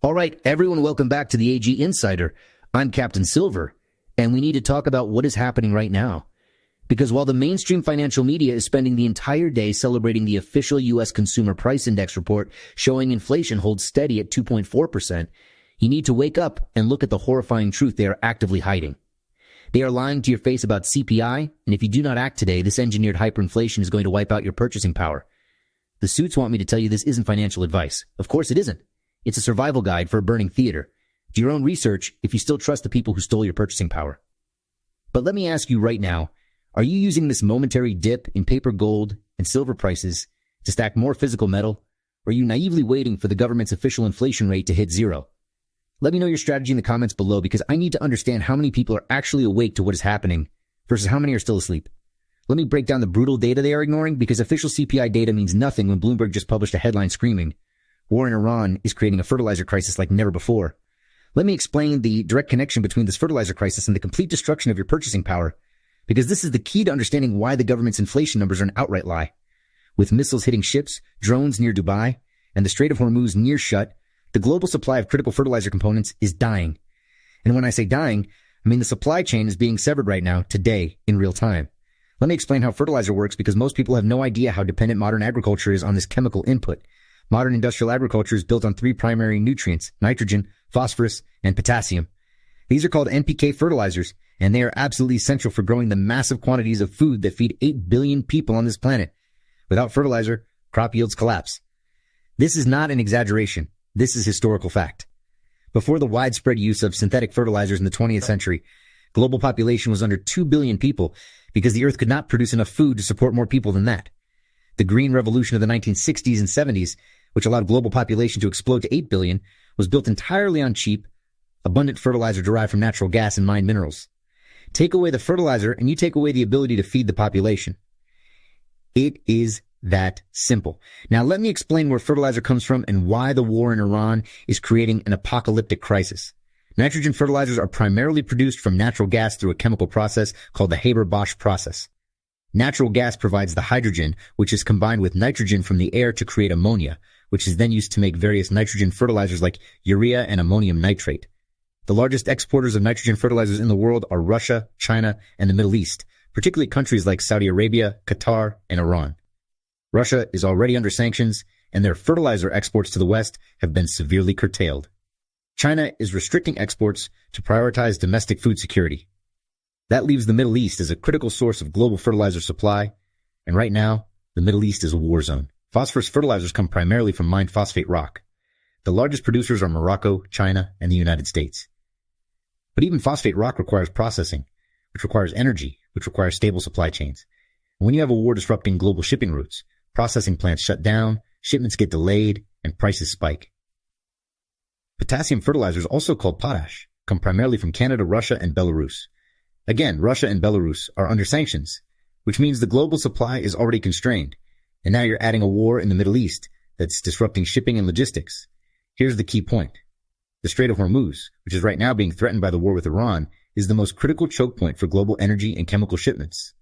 All right, everyone, welcome back to the AG Insider. I'm Captain Silver, and we need to talk about what is happening right now. Because while the mainstream financial media is spending the entire day celebrating the official U.S. Consumer Price Index report showing inflation holds steady at 2.4%, you need to wake up and look at the horrifying truth they are actively hiding. They are lying to your face about CPI, and if you do not act today, this engineered hyperinflation is going to wipe out your purchasing power. The suits want me to tell you this isn't financial advice. Of course it isn't. It's a survival guide for a burning theater. Do your own research if you still trust the people who stole your purchasing power. But let me ask you right now, are you using this momentary dip in paper gold and silver prices to stack more physical metal, or are you naively waiting for the government's official inflation rate to hit zero? Let me know your strategy in the comments below, because I need to understand how many people are actually awake to what is happening versus how many are still asleep. Let me break down the brutal data they are ignoring, because official CPI data means nothing when Bloomberg just published a headline screaming, "War in Iran is creating a fertilizer crisis like never before." Let me explain the direct connection between this fertilizer crisis and the complete destruction of your purchasing power, because this is the key to understanding why the government's inflation numbers are an outright lie. With missiles hitting ships, drones near Dubai, and the Strait of Hormuz near shut, the global supply of critical fertilizer components is dying. And when I say dying, I mean the supply chain is being severed right now, today, in real time. Let me explain how fertilizer works, because most people have no idea how dependent modern agriculture is on this chemical input. Modern industrial agriculture is built on three primary nutrients: nitrogen, phosphorus, and potassium. These are called NPK fertilizers, and they are absolutely essential for growing the massive quantities of food that feed 8 billion people on this planet. Without fertilizer, crop yields collapse. This is not an exaggeration. This is historical fact. Before the widespread use of synthetic fertilizers in the 20th century, global population was under 2 billion people because the earth could not produce enough food to support more people than that. The green revolution of the 1960s and 70s, which allowed global population to explode to 8 billion, was built entirely on cheap, abundant fertilizer derived from natural gas and mined minerals. Take away the fertilizer and you take away the ability to feed the population. It is that simple. Now let me explain where fertilizer comes from and why the war in Iran is creating an apocalyptic crisis. Nitrogen fertilizers are primarily produced from natural gas through a chemical process called the Haber-Bosch process. Natural gas provides the hydrogen, which is combined with nitrogen from the air to create ammonia, which is then used to make various nitrogen fertilizers like urea and ammonium nitrate. The largest exporters of nitrogen fertilizers in the world are Russia, China, and the Middle East, particularly countries like Saudi Arabia, Qatar, and Iran. Russia is already under sanctions, and their fertilizer exports to the West have been severely curtailed. China is restricting exports to prioritize domestic food security. That leaves the Middle East as a critical source of global fertilizer supply, and right now, the Middle East is a war zone. Phosphorus fertilizers come primarily from mined phosphate rock. The largest producers are Morocco, China, and the United States. But even phosphate rock requires processing, which requires energy, which requires stable supply chains. And when you have a war disrupting global shipping routes, processing plants shut down, shipments get delayed, and prices spike. Potassium fertilizers, also called potash, come primarily from Canada, Russia, and Belarus. Again, Russia and Belarus are under sanctions, which means the global supply is already constrained. And now you're adding a war in the Middle East that's disrupting shipping and logistics. Here's the key point. The Strait of Hormuz, which is right now being threatened by the war with Iran, is the most critical choke point for global energy and chemical shipments.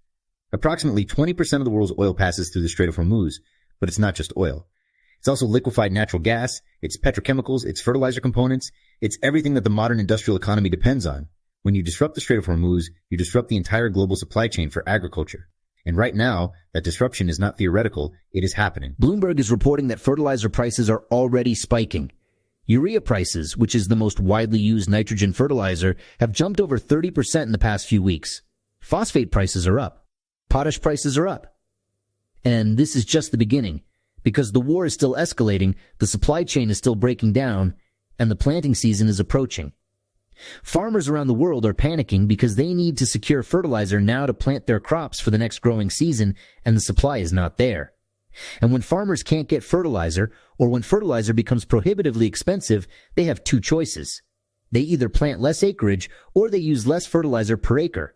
Approximately 20% of the world's oil passes through the Strait of Hormuz, but it's not just oil. It's also liquefied natural gas, it's petrochemicals, it's fertilizer components, it's everything that the modern industrial economy depends on. When you disrupt the Strait of Hormuz, you disrupt the entire global supply chain for agriculture. And right now, that disruption is not theoretical, it is happening. Bloomberg is reporting that fertilizer prices are already spiking. Urea prices, which is the most widely used nitrogen fertilizer, have jumped over 30% in the past few weeks. Phosphate prices are up. Potash prices are up. And this is just the beginning. Because the war is still escalating, the supply chain is still breaking down, and the planting season is approaching. Farmers around the world are panicking because they need to secure fertilizer now to plant their crops for the next growing season, and the supply is not there. And when farmers can't get fertilizer, or when fertilizer becomes prohibitively expensive, they have two choices. They either plant less acreage, or they use less fertilizer per acre.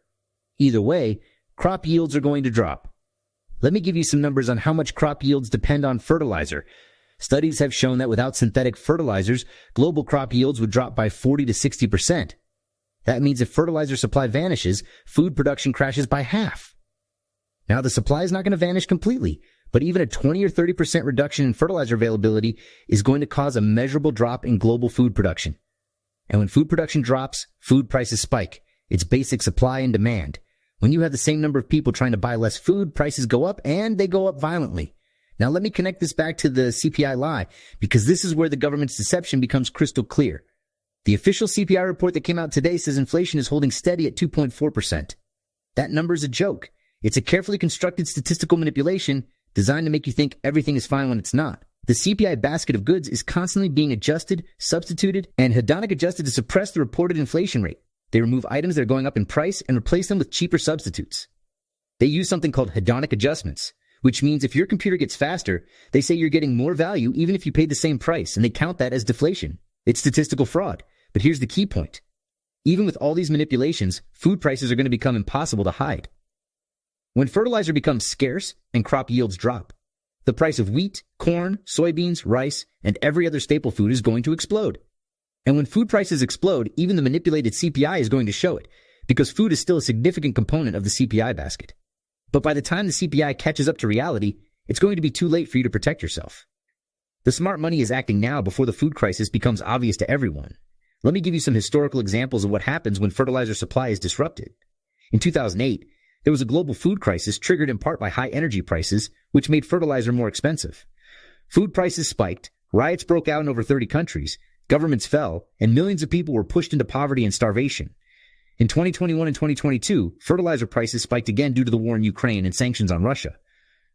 Either way, crop yields are going to drop. Let me give you some numbers on how much crop yields depend on fertilizer. Studies have shown that without synthetic fertilizers, global crop yields would drop by 40 to 60%. That means if fertilizer supply vanishes, food production crashes by half. Now, the supply is not going to vanish completely, but But even a 20 or 30% reduction in fertilizer availability is going to cause a measurable drop in global food production. And when food production drops, food prices spike. It's basic supply and demand. When you have the same number of people trying to buy less food, prices go up, and they go up violently. Now let me connect this back to the CPI lie, because this is where the government's deception becomes crystal clear. The official CPI report that came out today says inflation is holding steady at 2.4%. That number is a joke. It's a carefully constructed statistical manipulation designed to make you think everything is fine when it's not. The CPI basket of goods is constantly being adjusted, substituted, and hedonic adjusted to suppress the reported inflation rate. They remove items that are going up in price and replace them with cheaper substitutes. They use something called hedonic adjustments, which means if your computer gets faster, they say you're getting more value even if you paid the same price, and they count that as deflation. It's statistical fraud. But here's the key point. Even with all these manipulations, food prices are going to become impossible to hide. When fertilizer becomes scarce and crop yields drop, the price of wheat, corn, soybeans, rice, and every other staple food is going to explode. And when food prices explode, even the manipulated CPI is going to show it, because food is still a significant component of the CPI basket. But by the time the CPI catches up to reality, it's going to be too late for you to protect yourself. The smart money is acting now before the food crisis becomes obvious to everyone. Let me give you some historical examples of what happens when fertilizer supply is disrupted. In 2008, there was a global food crisis triggered in part by high energy prices, which made fertilizer more expensive. Food prices spiked, riots broke out in over 30 countries, governments fell, and millions of people were pushed into poverty and starvation. In 2021 and 2022, fertilizer prices spiked again due to the war in Ukraine and sanctions on Russia.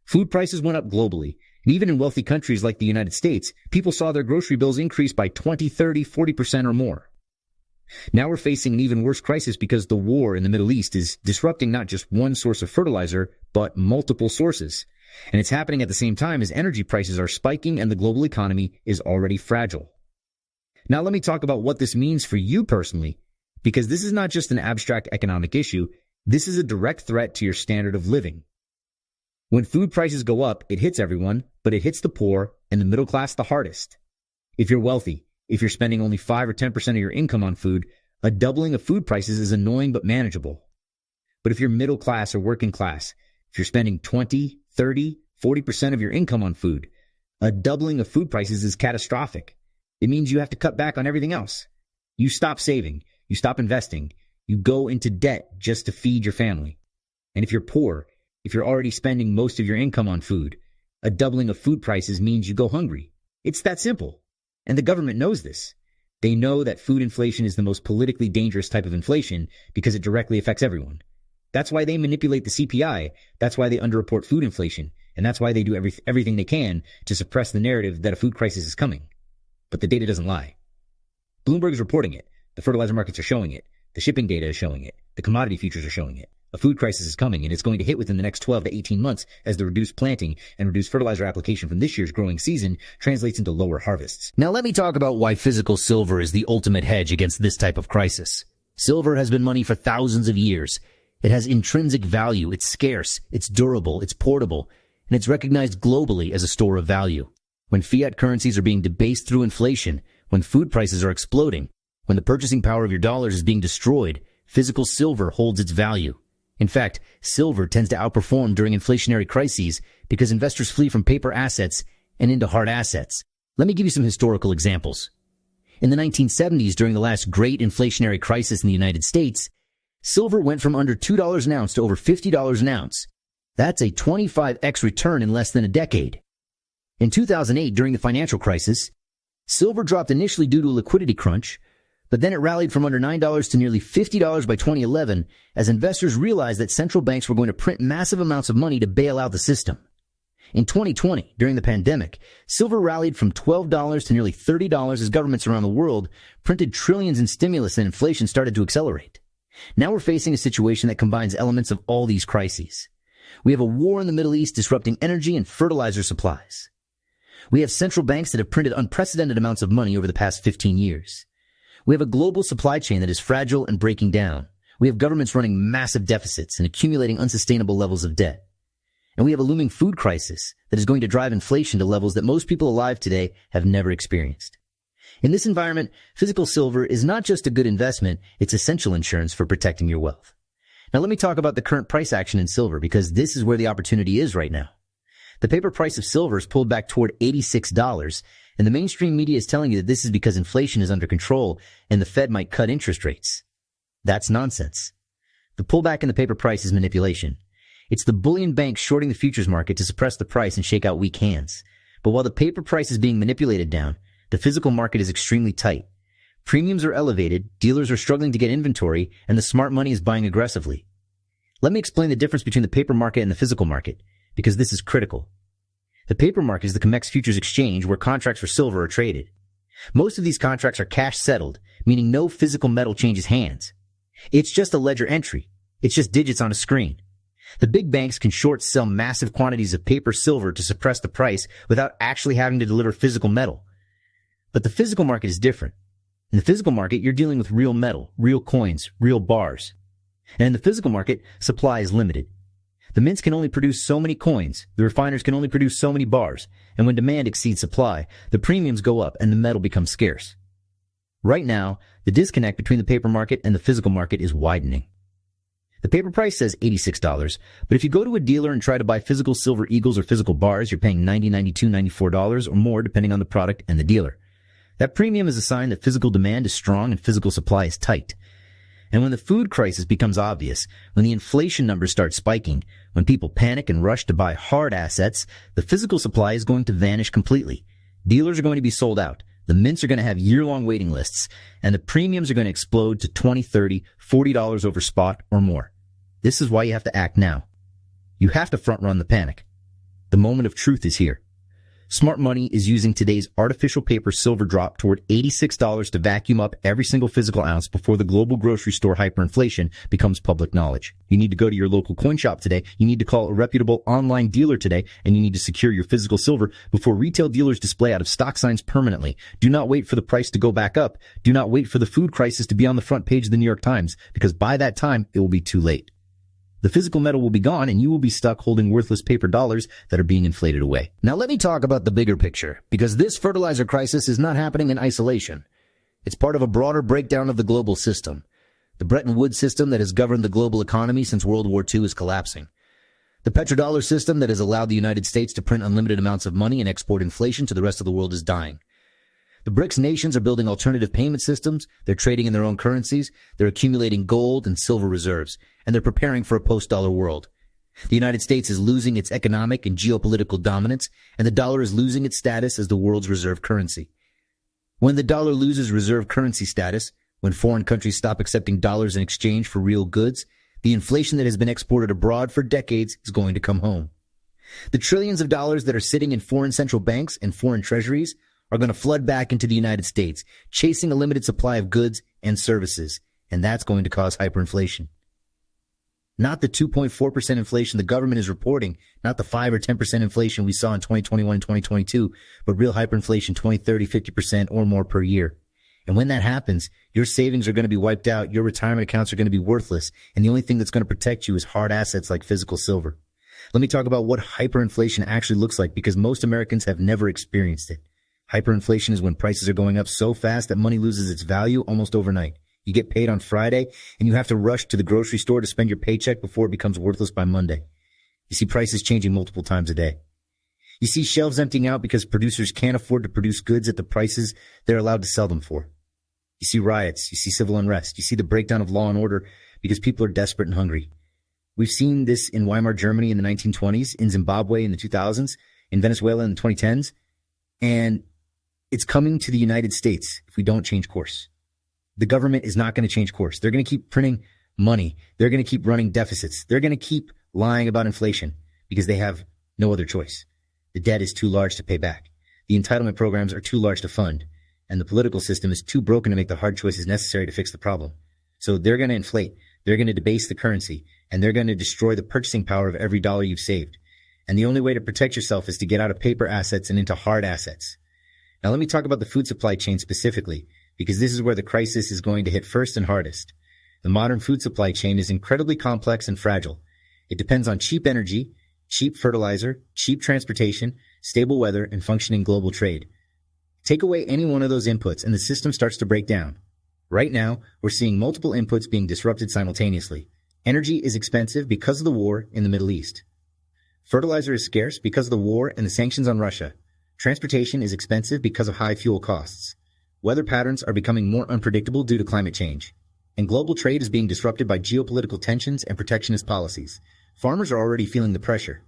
Food prices went up globally, and even in wealthy countries like the United States, people saw their grocery bills increase by 20, 30, 40% or more. Now we're facing an even worse crisis because the war in the Middle East is disrupting not just one source of fertilizer, but multiple sources. And it's happening at the same time as energy prices are spiking and the global economy is already fragile. Now let me talk about what this means for you personally, because this is not just an abstract economic issue, this is a direct threat to your standard of living. When food prices go up, it hits everyone, but it hits the poor and the middle class the hardest. If you're wealthy, if you're spending only 5 or 10% of your income on food, a doubling of food prices is annoying but manageable. But if you're middle class or working class, if you're spending 20, 30, 40% of your income on food, a doubling of food prices is catastrophic. It means you have to cut back on everything else. You stop saving, you stop investing, you go into debt just to feed your family. And if you're poor, if you're already spending most of your income on food, a doubling of food prices means you go hungry. It's that simple. And the government knows this. They know that food inflation is the most politically dangerous type of inflation because it directly affects everyone. That's why they manipulate the CPI. That's why they underreport food inflation. And that's why they do everything they can to suppress the narrative that a food crisis is coming. But the data doesn't lie. Bloomberg is reporting it. The fertilizer markets are showing it. The shipping data is showing it. The commodity futures are showing it. A food crisis is coming, and it's going to hit within the next 12 to 18 months as the reduced planting and reduced fertilizer application from this year's growing season translates into lower harvests. Now let me talk about why physical silver is the ultimate hedge against this type of crisis. Silver has been money for thousands of years. It has intrinsic value, it's scarce, it's durable, it's portable, and it's recognized globally as a store of value. When fiat currencies are being debased through inflation, when food prices are exploding, when the purchasing power of your dollars is being destroyed, physical silver holds its value. In fact, silver tends to outperform during inflationary crises because investors flee from paper assets and into hard assets. Let me give you some historical examples. In the 1970s, during the last great inflationary crisis in the United States, silver went from under $2 an ounce to over $50 an ounce. That's a 25x return in less than a decade. In 2008, during the financial crisis, silver dropped initially due to a liquidity crunch, but then it rallied from under $9 to nearly $50 by 2011 as investors realized that central banks were going to print massive amounts of money to bail out the system. In 2020, during the pandemic, silver rallied from $12 to nearly $30 as governments around the world printed trillions in stimulus and inflation started to accelerate. Now we're facing a situation that combines elements of all these crises. We have a war in the Middle East disrupting energy and fertilizer supplies. We have central banks that have printed unprecedented amounts of money over the past 15 years. We have a global supply chain that is fragile and breaking down. We have governments running massive deficits and accumulating unsustainable levels of debt. And we have a looming food crisis that is going to drive inflation to levels that most people alive today have never experienced. In this environment, physical silver is not just a good investment, it's essential insurance for protecting your wealth. Now let me talk about the current price action in silver because this is where the opportunity is right now. The paper price of silver is pulled back toward $86, and the mainstream media is telling you that this is because inflation is under control and the Fed might cut interest rates. That's nonsense. The pullback in the paper price is manipulation. It's the bullion banks shorting the futures market to suppress the price and shake out weak hands. But while the paper price is being manipulated down, the physical market is extremely tight. Premiums are elevated, dealers are struggling to get inventory, and the smart money is buying aggressively. Let me explain the difference between the paper market and the physical market, because this is critical. The paper market is the COMEX futures exchange where contracts for silver are traded. Most of these contracts are cash settled, meaning no physical metal changes hands. It's just a ledger entry. It's just digits on a screen. The big banks can short sell massive quantities of paper silver to suppress the price without actually having to deliver physical metal. But the physical market is different. In the physical market, you're dealing with real metal, real coins, real bars. And in the physical market, supply is limited. The mints can only produce so many coins, the refiners can only produce so many bars, and when demand exceeds supply, the premiums go up and the metal becomes scarce. Right now, the disconnect between the paper market and the physical market is widening. The paper price says $86, but if you go to a dealer and try to buy physical silver eagles or physical bars, you're paying $90, $92, $94 or more depending on the product and the dealer. That premium is a sign that physical demand is strong and physical supply is tight. And when the food crisis becomes obvious, when the inflation numbers start spiking, when people panic and rush to buy hard assets, the physical supply is going to vanish completely. Dealers are going to be sold out. The mints are going to have year-long waiting lists, and the premiums are going to explode to $20, $30, $40 over spot or more. This is why you have to act now. You have to front-run the panic. The moment of truth is here. Smart money is using today's artificial paper silver drop toward $86 to vacuum up every single physical ounce before the global grocery store hyperinflation becomes public knowledge. You need to go to your local coin shop today. You need to call a reputable online dealer today, and you need to secure your physical silver before retail dealers display out of stock signs permanently. Do not wait for the price to go back up. Do not wait for the food crisis to be on the front page of the New York Times, because by that time, it will be too late. The physical metal will be gone, and you will be stuck holding worthless paper dollars that are being inflated away. Now let me talk about the bigger picture, because this fertilizer crisis is not happening in isolation. It's part of a broader breakdown of the global system. The Bretton Woods system that has governed the global economy since World War II is collapsing. The petrodollar system that has allowed the United States to print unlimited amounts of money and export inflation to the rest of the world is dying. The BRICS nations are building alternative payment systems, they're trading in their own currencies, they're accumulating gold and silver reserves, and they're preparing for a post-dollar world. The United States is losing its economic and geopolitical dominance, and the dollar is losing its status as the world's reserve currency. When the dollar loses reserve currency status, when foreign countries stop accepting dollars in exchange for real goods, the inflation that has been exported abroad for decades is going to come home. The trillions of dollars that are sitting in foreign central banks and foreign treasuries are going to flood back into the United States, chasing a limited supply of goods and services, and that's going to cause hyperinflation. Not the 2.4% inflation the government is reporting, not the 5 or 10% inflation we saw in 2021 and 2022, but real hyperinflation 20, 30, 50% or more per year. And when that happens, your savings are going to be wiped out, your retirement accounts are going to be worthless, and the only thing that's going to protect you is hard assets like physical silver. Let me talk about what hyperinflation actually looks like, because most Americans have never experienced it. Hyperinflation is when prices are going up so fast that money loses its value almost overnight. You get paid on Friday, and you have to rush to the grocery store to spend your paycheck before it becomes worthless by Monday. You see prices changing multiple times a day. You see shelves emptying out because producers can't afford to produce goods at the prices they're allowed to sell them for. You see riots. You see civil unrest. You see the breakdown of law and order because people are desperate and hungry. We've seen this in Weimar Germany in the 1920s, in Zimbabwe in the 2000s, in Venezuela in the 2010s, and it's coming to the United States if we don't change course. The government is not going to change course. They're going to keep printing money. They're going to keep running deficits. They're going to keep lying about inflation because they have no other choice. The debt is too large to pay back. The entitlement programs are too large to fund. And the political system is too broken to make the hard choices necessary to fix the problem. So they're going to inflate. They're going to debase the currency. And they're going to destroy the purchasing power of every dollar you've saved. And the only way to protect yourself is to get out of paper assets and into hard assets. Now let me talk about the food supply chain specifically, because this is where the crisis is going to hit first and hardest. The modern food supply chain is incredibly complex and fragile. It depends on cheap energy, cheap fertilizer, cheap transportation, stable weather, and functioning global trade. Take away any one of those inputs and the system starts to break down. Right now, we're seeing multiple inputs being disrupted simultaneously. Energy is expensive because of the war in the Middle East. Fertilizer is scarce because of the war and the sanctions on Russia. Transportation is expensive because of high fuel costs. Weather patterns are becoming more unpredictable due to climate change. And global trade is being disrupted by geopolitical tensions and protectionist policies. Farmers are already feeling the pressure.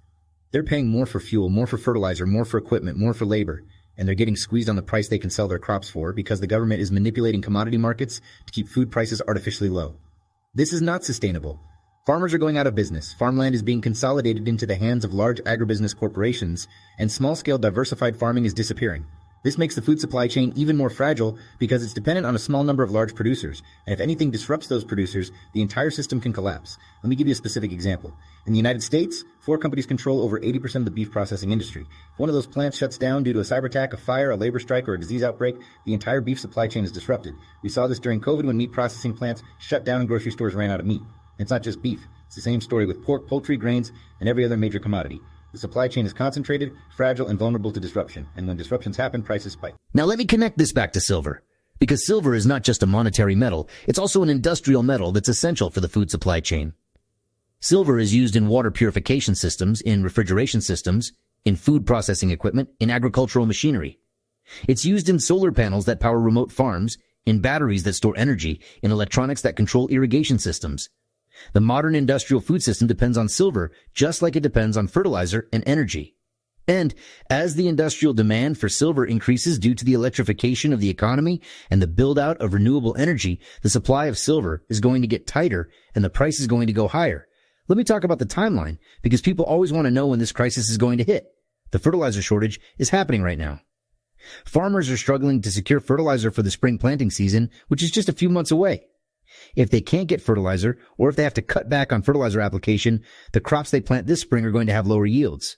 They're paying more for fuel, more for fertilizer, more for equipment, more for labor, and they're getting squeezed on the price they can sell their crops for because the government is manipulating commodity markets to keep food prices artificially low. This is not sustainable. Farmers are going out of business. Farmland is being consolidated into the hands of large agribusiness corporations, and small-scale diversified farming is disappearing. This makes the food supply chain even more fragile because it's dependent on a small number of large producers, and if anything disrupts those producers, the entire system can collapse. Let me give you a specific example. In the United States, 4 companies control over 80% of the beef processing industry. If one of those plants shuts down due to a cyber attack, a fire, a labor strike, or a disease outbreak, the entire beef supply chain is disrupted. We saw this during COVID when meat processing plants shut down and grocery stores ran out of meat. It's not just beef. It's the same story with pork, poultry, grains, and every other major commodity. The supply chain is concentrated, fragile, and vulnerable to disruption. And when disruptions happen, prices spike. Now let me connect this back to silver. Because silver is not just a monetary metal, it's also an industrial metal that's essential for the food supply chain. Silver is used in water purification systems, in refrigeration systems, in food processing equipment, in agricultural machinery. It's used in solar panels that power remote farms, in batteries that store energy, in electronics that control irrigation systems. The modern industrial food system depends on silver, just like it depends on fertilizer and energy. And as the industrial demand for silver increases due to the electrification of the economy and the build-out of renewable energy, the supply of silver is going to get tighter and the price is going to go higher. Let me talk about the timeline, because people always want to know when this crisis is going to hit. The fertilizer shortage is happening right now. Farmers are struggling to secure fertilizer for the spring planting season, which is just a few months away. If they can't get fertilizer, or if they have to cut back on fertilizer application, the crops they plant this spring are going to have lower yields.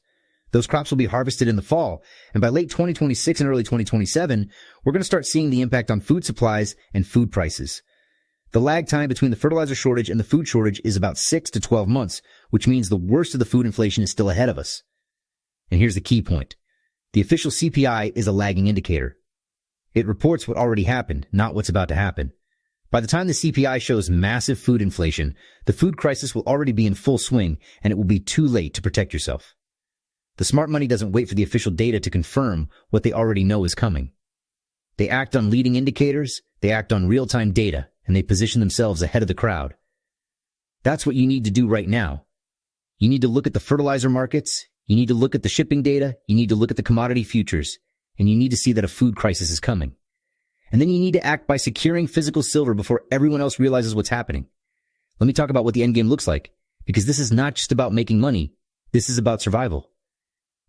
Those crops will be harvested in the fall, and by late 2026 and early 2027, we're going to start seeing the impact on food supplies and food prices. The lag time between the fertilizer shortage and the food shortage is about 6 to 12 months, which means the worst of the food inflation is still ahead of us. And here's the key point. The official CPI is a lagging indicator. It reports what already happened, not what's about to happen. By the time the CPI shows massive food inflation, the food crisis will already be in full swing, and it will be too late to protect yourself. The smart money doesn't wait for the official data to confirm what they already know is coming. They act on leading indicators, they act on real-time data, and they position themselves ahead of the crowd. That's what you need to do right now. You need to look at the fertilizer markets, you need to look at the shipping data, you need to look at the commodity futures, and you need to see that a food crisis is coming. And then you need to act by securing physical silver before everyone else realizes what's happening. Let me talk about what the endgame looks like, because this is not just about making money, this is about survival.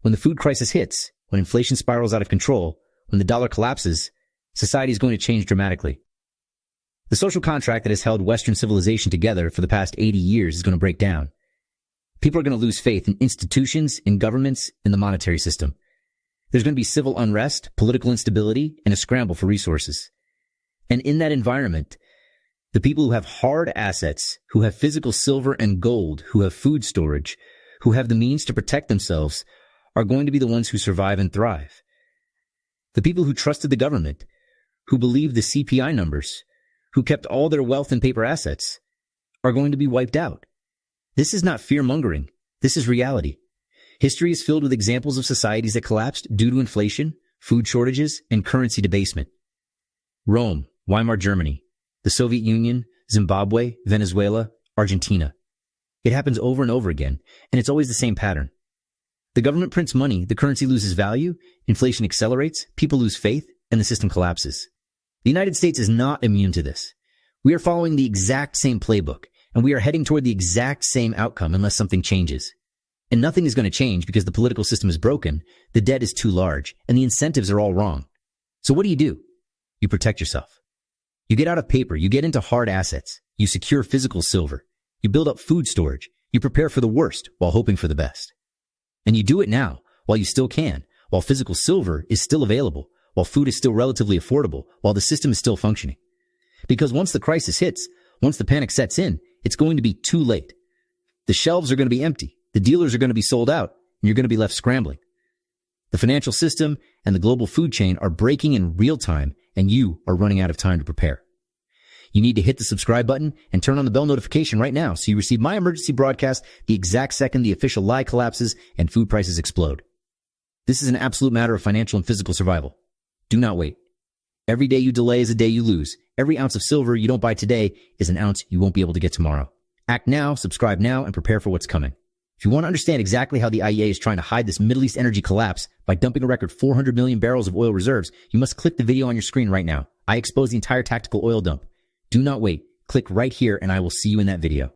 When the food crisis hits, when inflation spirals out of control, when the dollar collapses, society is going to change dramatically. The social contract that has held Western civilization together for the past 80 years is going to break down. People are going to lose faith in institutions, in governments, in the monetary system. There's going to be civil unrest, political instability, and a scramble for resources. And in that environment, the people who have hard assets, who have physical silver and gold, who have food storage, who have the means to protect themselves, are going to be the ones who survive and thrive. The people who trusted the government, who believed the CPI numbers, who kept all their wealth and paper assets, are going to be wiped out. This is not fear-mongering. This is reality. History is filled with examples of societies that collapsed due to inflation, food shortages, and currency debasement. Rome, Weimar Germany, the Soviet Union, Zimbabwe, Venezuela, Argentina. It happens over and over again, and it's always the same pattern. The government prints money, the currency loses value, inflation accelerates, people lose faith, and the system collapses. The United States is not immune to this. We are following the exact same playbook, and we are heading toward the exact same outcome unless something changes. And nothing is going to change because the political system is broken, the debt is too large, and the incentives are all wrong. So what do? You protect yourself. You get out of paper, you get into hard assets, you secure physical silver, you build up food storage, you prepare for the worst while hoping for the best. And you do it now, while you still can, while physical silver is still available, while food is still relatively affordable, while the system is still functioning. Because once the crisis hits, once the panic sets in, it's going to be too late. The shelves are going to be empty. The dealers are going to be sold out, and you're going to be left scrambling. The financial system and the global food chain are breaking in real time, and you are running out of time to prepare. You need to hit the subscribe button and turn on the bell notification right now so you receive my emergency broadcast the exact second the official lie collapses and food prices explode. This is an absolute matter of financial and physical survival. Do not wait. Every day you delay is a day you lose. Every ounce of silver you don't buy today is an ounce you won't be able to get tomorrow. Act now, subscribe now, and prepare for what's coming. If you want to understand exactly how the IEA is trying to hide this Middle East energy collapse by dumping a record 400 million barrels of oil reserves, you must click the video on your screen right now. I expose the entire tactical oil dump. Do not wait. Click right here and I will see you in that video.